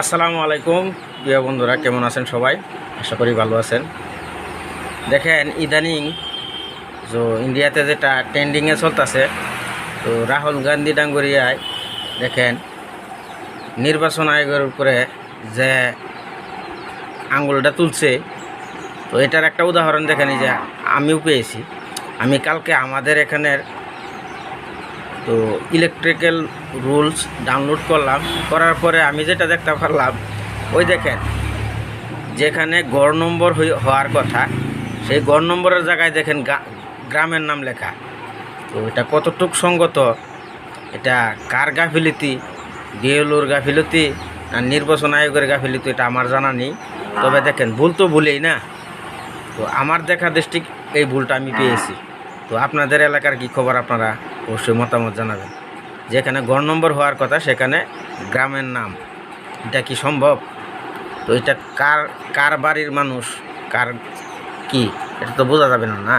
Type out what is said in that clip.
আসসালামু আলাইকুম প্রিয় বন্ধুরা, কেমন আছেন সবাই? আশা করি ভালো আছেন। দেখেন ইদানিং ইন্ডিয়াতে যেটা ট্রেন্ডিংয়ে চলতেছে, তো রাহুল গান্ধী ডাঙ্গরিয়ায় দেখেন নির্বাচন আয়োগের উপরে যে আঙুলটা তুলছে, তো এটার একটা উদাহরণ দেখেন যে আমিও পেয়েছি। আমি কালকে আমাদের এখানের তো ইলেকট্রিক্যাল রুলস ডাউনলোড করলাম, করার পরে আমি যেটা দেখতে পারলাম, ওই দেখেন যেখানে গড় নম্বর হওয়ার কথা, সেই গড় নম্বরের জায়গায় দেখেন গ্রামের নাম লেখা। তো এটা কতটুক সঙ্গত, এটা কার গাফিলতি, বিএলওর গাফিলতি আর নির্বাচন আয়োগের গাফিলতি, এটা আমার জানা নেই। তবে দেখেন ভুল তো ভুলেই না, তো আমার দেখা দৃষ্টিক এই ভুলটা আমি পেয়েছি। তো আপনাদের এলাকার কি খবর, আপনারা অবশ্যই মতামত জানাবেন। যেখানে গড় নম্বর হওয়ার কথা সেখানে গ্রামের নাম, এটা কি সম্ভব? তো এটা কার কার বাড়ির মানুষ, কার কি, এটা তো বোঝা যাবে না।